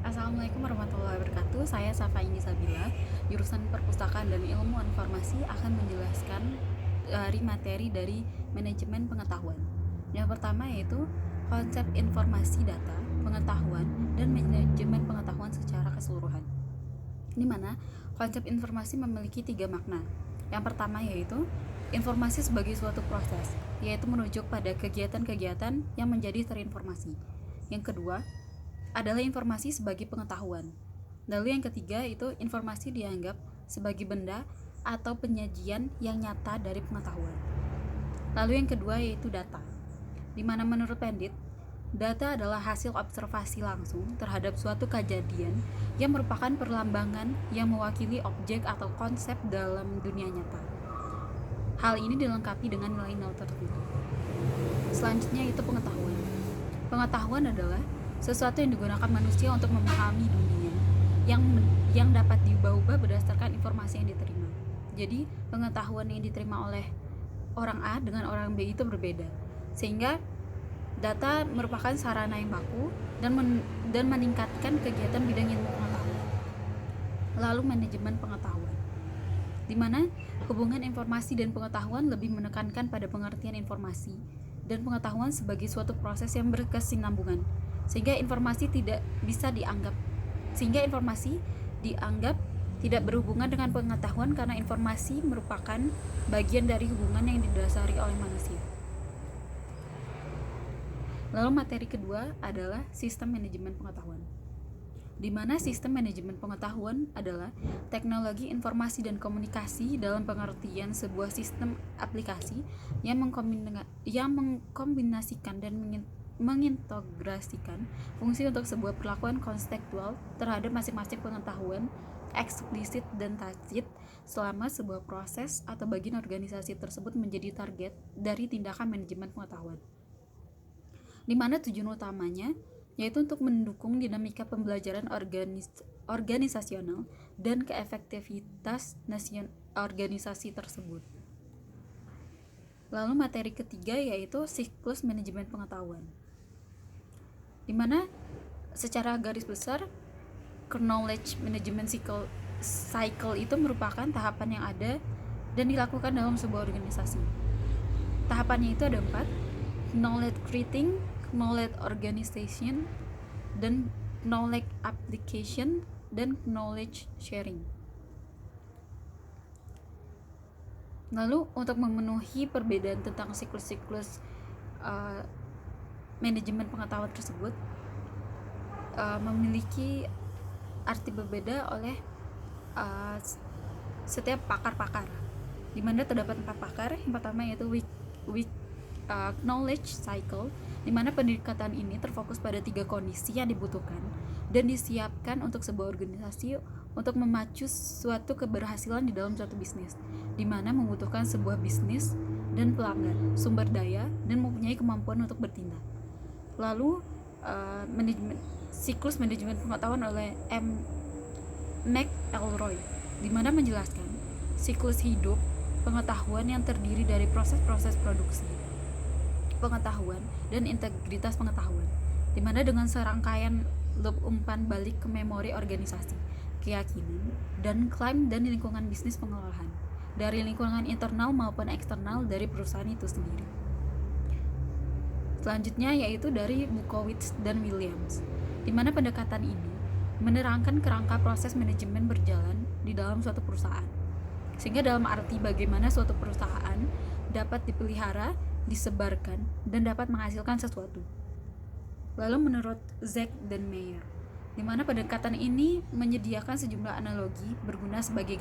Assalamualaikum warahmatullahi wabarakatuh. Saya Safaini Sabila, jurusan Perpustakaan dan Ilmu Informasi akan menjelaskan dari materi dari manajemen pengetahuan. Yang pertama yaitu konsep informasi data, pengetahuan, dan manajemen pengetahuan secara keseluruhan. Di mana konsep informasi memiliki 3 makna. Yang pertama yaitu informasi sebagai suatu proses, yaitu merujuk pada kegiatan-kegiatan yang menjadi terinformasi. Yang kedua adalah informasi sebagai pengetahuan. Lalu yang ketiga itu informasi dianggap sebagai benda atau penyajian yang nyata dari pengetahuan. Lalu yang kedua yaitu data, di mana menurut Pendit, data adalah hasil observasi langsung terhadap suatu kejadian yang merupakan perlambangan yang mewakili objek atau konsep dalam dunia nyata. Hal ini dilengkapi dengan nilai-nilai tertentu. Selanjutnya itu pengetahuan. Pengetahuan adalah sesuatu yang digunakan manusia untuk memahami dunia yang dapat diubah-ubah berdasarkan informasi yang diterima. Jadi pengetahuan yang diterima oleh orang A dengan orang B itu berbeda, sehingga data merupakan sarana yang baku dan meningkatkan kegiatan bidang ilmu pengetahuan. Lalu manajemen pengetahuan, di mana hubungan informasi dan pengetahuan lebih menekankan pada pengertian informasi dan pengetahuan sebagai suatu proses yang berkesinambungan, sehingga informasi dianggap tidak berhubungan dengan pengetahuan karena informasi merupakan bagian dari hubungan yang didasari oleh manusia. Lalu materi kedua adalah sistem manajemen pengetahuan, di mana sistem manajemen pengetahuan adalah teknologi informasi dan komunikasi dalam pengertian sebuah sistem aplikasi yang mengkombinasikan dan mengintegrasikan fungsi untuk sebuah perlakuan konseptual terhadap masing-masing pengetahuan eksplisit dan tacit selama sebuah proses atau bagian organisasi tersebut menjadi target dari tindakan manajemen pengetahuan, di mana tujuan utamanya yaitu untuk mendukung dinamika pembelajaran organisasional dan keefektivitas organisasi tersebut. Lalu materi ketiga yaitu siklus manajemen pengetahuan, di mana secara garis besar knowledge management cycle itu merupakan tahapan yang ada dan dilakukan dalam sebuah organisasi. Tahapannya itu ada 4: knowledge creating, knowledge organization, dan knowledge application, dan knowledge sharing. Lalu untuk memenuhi perbedaan tentang siklus-siklus manajemen pengetahuan tersebut memiliki arti berbeda oleh setiap pakar-pakar, di mana terdapat 4 pakar. Yang pertama yaitu knowledge cycle, di mana pendekatan ini terfokus pada 3 kondisi yang dibutuhkan dan disiapkan untuk sebuah organisasi untuk memacu suatu keberhasilan di dalam suatu bisnis, di mana membutuhkan sebuah bisnis dan pelanggan, sumber daya, dan mempunyai kemampuan untuk bertindak. Lalu siklus manajemen pengetahuan oleh M. McElroy, di mana menjelaskan siklus hidup pengetahuan yang terdiri dari proses-proses produksi pengetahuan dan integritas pengetahuan, di mana dengan serangkaian loop umpan balik ke memori organisasi, keyakinan, dan klaim dan lingkungan bisnis pengelolaan dari lingkungan internal maupun eksternal dari perusahaan itu sendiri. Selanjutnya yaitu dari Bukowitz dan Williams, di mana pendekatan ini menerangkan kerangka proses manajemen berjalan di dalam suatu perusahaan, sehingga dalam arti bagaimana suatu perusahaan dapat dipelihara, disebarkan, dan dapat menghasilkan sesuatu. Lalu menurut Zack dan Meyer, di mana pendekatan ini menyediakan sejumlah analogi berguna sebagai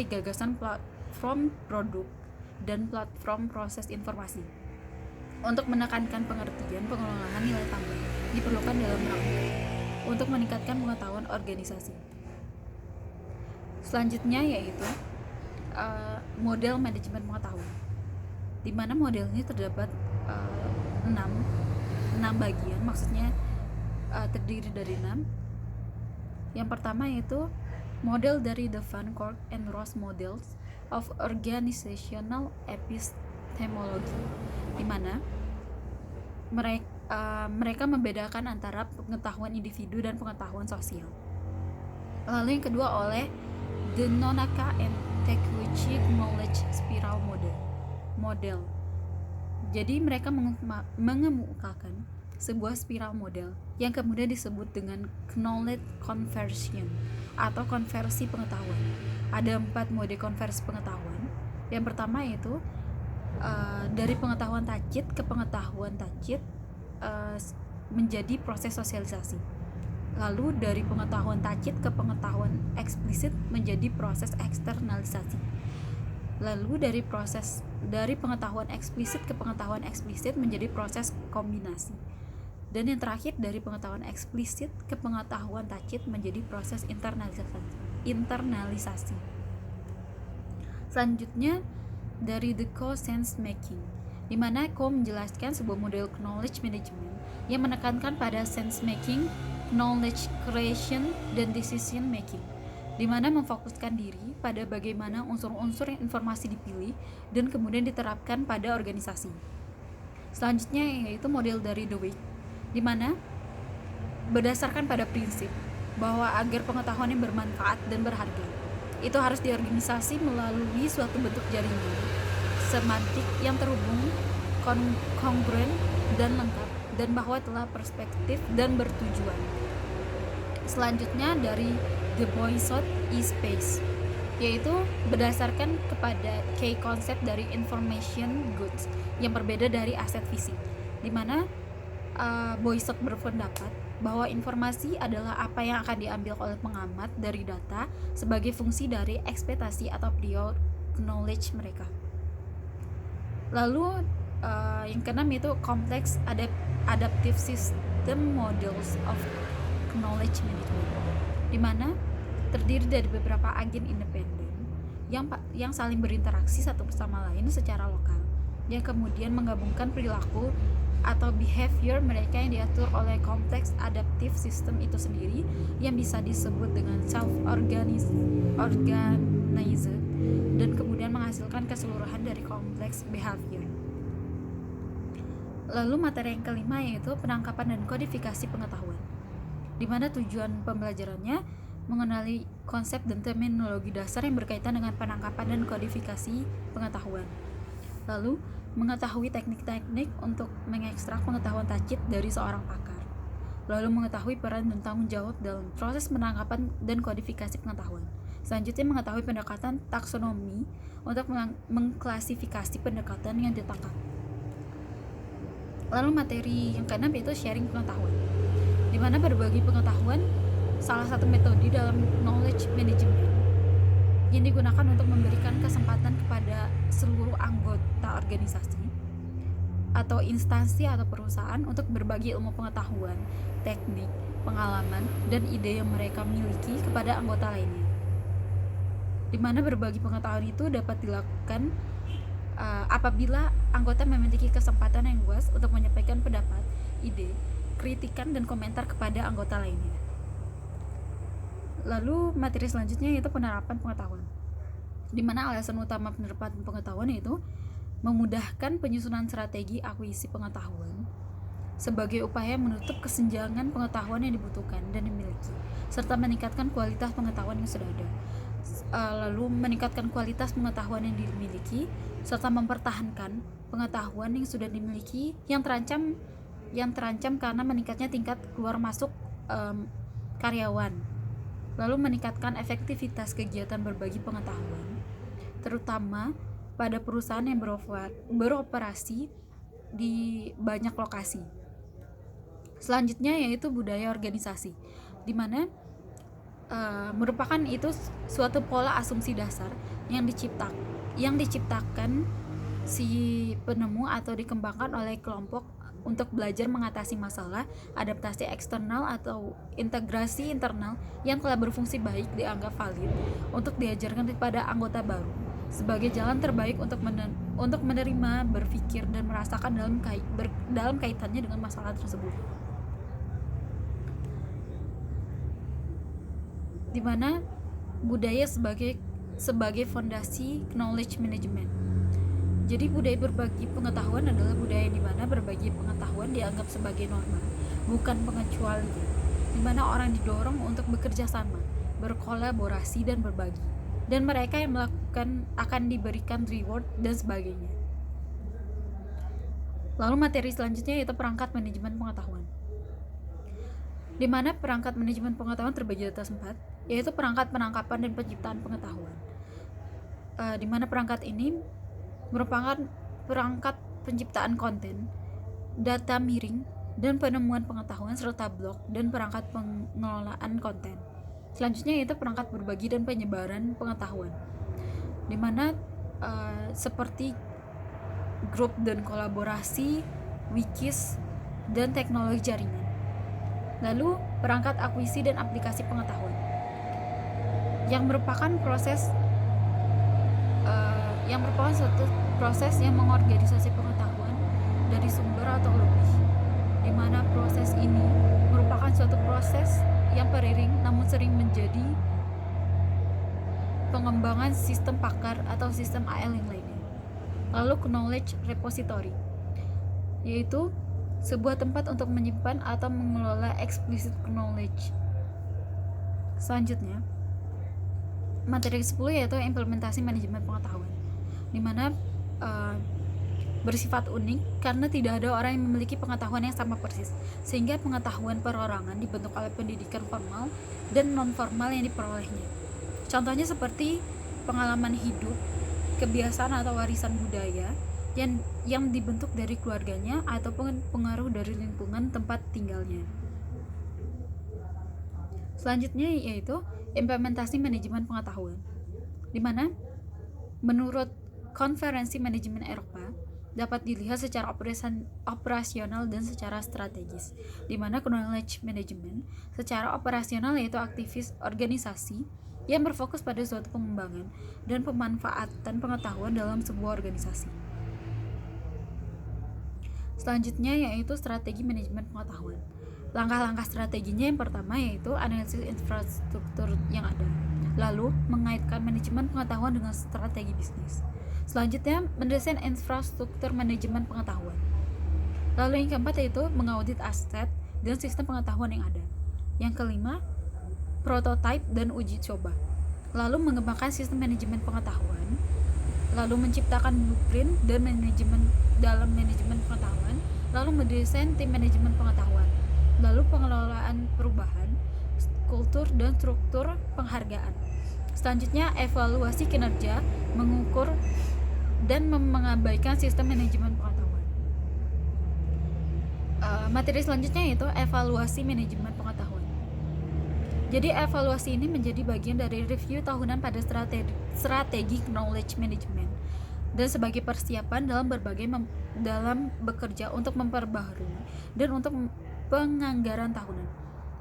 gagasan platform produk dan platform proses informasi untuk menekankan pengertian pengelolaan nilai tambah diperlukan dalam rangka untuk meningkatkan pengetahuan organisasi. Selanjutnya yaitu model manajemen pengetahuan, di mana model ini terdapat 6 bagian, maksudnya terdiri dari 6. Yang pertama yaitu model dari the Van Cork and Ross Models of Organizational Epistemology, di mana mereka membedakan antara pengetahuan individu dan pengetahuan sosial. Lalu yang kedua oleh the Nonaka and Takeuchi Knowledge Spiral model. Jadi mereka mengemukakan sebuah spiral model yang kemudian disebut dengan knowledge conversion atau konversi pengetahuan. Ada 4 mode konversi pengetahuan. Yang pertama yaitu dari pengetahuan tacit ke pengetahuan tacit menjadi proses sosialisasi. Lalu dari pengetahuan tacit ke pengetahuan eksplisit menjadi proses eksternalisasi. Lalu dari pengetahuan eksplisit ke pengetahuan eksplisit menjadi proses kombinasi. Dan yang terakhir dari pengetahuan eksplisit ke pengetahuan tacit menjadi proses internalisasi. Selanjutnya dari the co-sense making, di mana Co menjelaskan sebuah model knowledge management yang menekankan pada sense making, knowledge creation, dan decision making, di mana memfokuskan diri pada bagaimana unsur-unsur informasi dipilih dan kemudian diterapkan pada organisasi. Selanjutnya yaitu model dari The Week, di mana berdasarkan pada prinsip bahwa agar pengetahuan yang bermanfaat dan berharga itu harus diorganisasi melalui suatu bentuk jaringan semantik yang terhubung, kongruen dan lengkap, dan bahwa telah perspektif dan bertujuan. Selanjutnya dari The Boyshot e-Space, yaitu berdasarkan kepada key konsep dari information goods yang berbeda dari aset fisik, di mana Boyshot berpendapat bahwa informasi adalah apa yang akan diambil oleh pengamat dari data sebagai fungsi dari ekspektasi atau prior knowledge mereka. Lalu yang keenam itu complex adaptive system models of knowledge management, di mana terdiri dari beberapa agen independen yang saling berinteraksi satu bersama lain secara lokal, yang kemudian menggabungkan perilaku atau behavior mereka yang diatur oleh kompleks adaptive system itu sendiri, yang bisa disebut dengan self-organized dan kemudian menghasilkan keseluruhan dari kompleks behavior. Lalu materi yang kelima yaitu penangkapan dan kodifikasi pengetahuan, di mana tujuan pembelajarannya mengenali konsep dan terminologi dasar yang berkaitan dengan penangkapan dan kodifikasi pengetahuan. Lalu mengetahui teknik-teknik untuk mengekstrak pengetahuan tacit dari seorang pakar. Lalu mengetahui peran dan tanggung jawab dalam proses penangkapan dan kodifikasi pengetahuan. Selanjutnya mengetahui pendekatan taksonomi untuk mengklasifikasi pendekatan yang ditangkap. Lalu materi yang keenam yaitu sharing pengetahuan, di mana berbagi pengetahuan salah satu metode dalam knowledge management yang digunakan untuk memberikan kesempatan kepada seluruh anggota organisasi atau instansi atau perusahaan untuk berbagi ilmu pengetahuan, teknik, pengalaman, dan ide yang mereka miliki kepada anggota lainnya. Di mana berbagi pengetahuan itu dapat dilakukan apabila anggota memiliki kesempatan yang luas untuk menyampaikan pendapat, ide, kritikan, dan komentar kepada anggota lainnya. Lalu materi selanjutnya yaitu penerapan pengetahuan, di mana alasan utama penerapan pengetahuan yaitu memudahkan penyusunan strategi akuisisi pengetahuan sebagai upaya menutup kesenjangan pengetahuan yang dibutuhkan dan dimiliki, serta meningkatkan kualitas pengetahuan yang sudah ada. Lalu meningkatkan kualitas pengetahuan yang dimiliki serta mempertahankan pengetahuan yang sudah dimiliki yang terancam karena meningkatnya tingkat keluar masuk karyawan. Lalu meningkatkan efektivitas kegiatan berbagi pengetahuan, terutama pada perusahaan yang beroperasi di banyak lokasi. Selanjutnya yaitu budaya organisasi, di mana merupakan itu suatu pola asumsi dasar yang diciptakan si penemu atau dikembangkan oleh kelompok untuk belajar mengatasi masalah, adaptasi eksternal atau integrasi internal yang telah berfungsi baik dianggap valid untuk diajarkan kepada anggota baru sebagai jalan terbaik untuk menerima, berpikir, dan merasakan dalam kaitannya dengan masalah tersebut. Di mana budaya sebagai fondasi knowledge management. Jadi budaya berbagi pengetahuan adalah budaya di mana berbagi pengetahuan dianggap sebagai norma, bukan pengecualian, di mana orang didorong untuk bekerja sama, berkolaborasi dan berbagi, dan mereka yang melakukan akan diberikan reward dan sebagainya. Lalu materi selanjutnya yaitu perangkat manajemen pengetahuan, di mana perangkat manajemen pengetahuan terbagi atas 4, yaitu perangkat penangkapan dan penciptaan pengetahuan. Di mana perangkat ini merupakan perangkat penciptaan konten, data miring, dan penemuan pengetahuan serta blog dan perangkat pengelolaan konten. Selanjutnya yaitu perangkat berbagi dan penyebaran pengetahuan, di mana seperti grup dan kolaborasi, wikis, dan teknologi jaringan. Lalu perangkat akuisisi dan aplikasi pengetahuan, yang merupakan suatu proses yang mengorganisasi pengetahuan dari sumber atau lebih, di mana proses ini merupakan suatu proses yang beriring namun sering menjadi pengembangan sistem pakar atau sistem AL yang lainnya. Lalu knowledge repository, yaitu sebuah tempat untuk menyimpan atau mengelola explicit knowledge. Selanjutnya, materi 10 yaitu implementasi manajemen pengetahuan, di mana bersifat unik karena tidak ada orang yang memiliki pengetahuan yang sama persis, sehingga pengetahuan perorangan dibentuk oleh pendidikan formal dan non-formal yang diperolehnya. Contohnya seperti pengalaman hidup, kebiasaan atau warisan budaya yang dibentuk dari keluarganya ataupun pengaruh dari lingkungan tempat tinggalnya. Selanjutnya yaitu implementasi manajemen pengetahuan, di mana menurut Konferensi Manajemen Eropa dapat dilihat secara operasional dan secara strategis, di mana knowledge management secara operasional yaitu aktivis organisasi yang berfokus pada suatu pengembangan dan pemanfaatan pengetahuan dalam sebuah organisasi. Selanjutnya yaitu strategi manajemen pengetahuan. Langkah-langkah strateginya yang pertama yaitu analisis infrastruktur yang ada, lalu mengaitkan manajemen pengetahuan dengan strategi bisnis. Selanjutnya mendesain infrastruktur manajemen pengetahuan. Lalu yang keempat yaitu mengaudit aset dan sistem pengetahuan yang ada. Yang kelima, prototipe dan uji coba. Lalu mengembangkan sistem manajemen pengetahuan, lalu menciptakan blueprint dan manajemen dalam manajemen pengetahuan, lalu mendesain tim manajemen pengetahuan, lalu pengelolaan perubahan, kultur dan struktur penghargaan. Selanjutnya evaluasi kinerja, mengukur dan mengabaikan sistem manajemen pengetahuan. Materi selanjutnya yaitu evaluasi manajemen pengetahuan. Jadi evaluasi ini menjadi bagian dari review tahunan pada strategi knowledge management dan sebagai persiapan dalam bekerja untuk memperbaharui dan untuk penganggaran tahunan,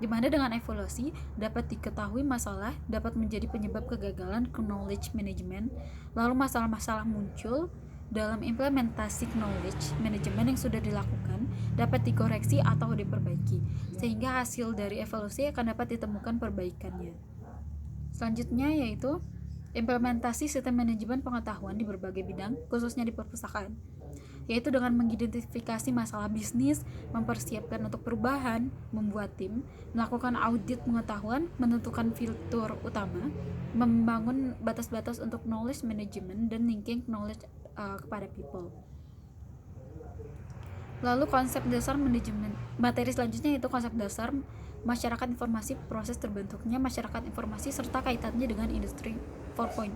di mana dengan evaluasi dapat diketahui masalah dapat menjadi penyebab kegagalan knowledge management, lalu masalah-masalah muncul dalam implementasi knowledge management yang sudah dilakukan dapat dikoreksi atau diperbaiki, sehingga hasil dari evaluasi akan dapat ditemukan perbaikannya. Selanjutnya yaitu implementasi sistem manajemen pengetahuan di berbagai bidang, khususnya di perpustakaan, yaitu dengan mengidentifikasi masalah bisnis, mempersiapkan untuk perubahan, membuat tim, melakukan audit pengetahuan, menentukan filter utama, membangun batas-batas untuk knowledge management, dan linking knowledge kepada people. Lalu konsep dasar manajemen. Materi selanjutnya yaitu konsep dasar masyarakat informasi, proses terbentuknya masyarakat informasi serta kaitannya dengan industri 4.0.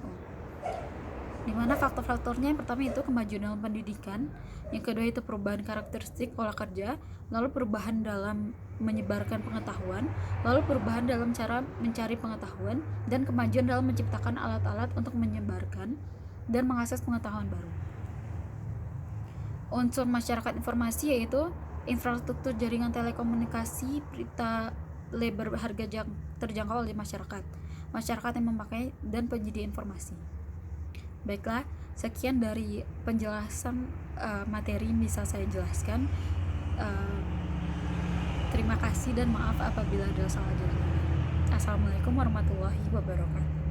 Di mana faktor-faktornya yang pertama itu kemajuan dalam pendidikan, yang kedua itu perubahan karakteristik pola kerja, lalu perubahan dalam menyebarkan pengetahuan, lalu perubahan dalam cara mencari pengetahuan, dan kemajuan dalam menciptakan alat-alat untuk menyebarkan dan mengakses pengetahuan baru. Unsur masyarakat informasi yaitu infrastruktur jaringan telekomunikasi, berita lebar harga terjangkau oleh masyarakat yang memakai dan penyedia informasi. Baiklah, sekian dari penjelasan materi yang bisa saya jelaskan. Terima kasih dan maaf apabila ada salah jalan. Assalamualaikum warahmatullahi wabarakatuh.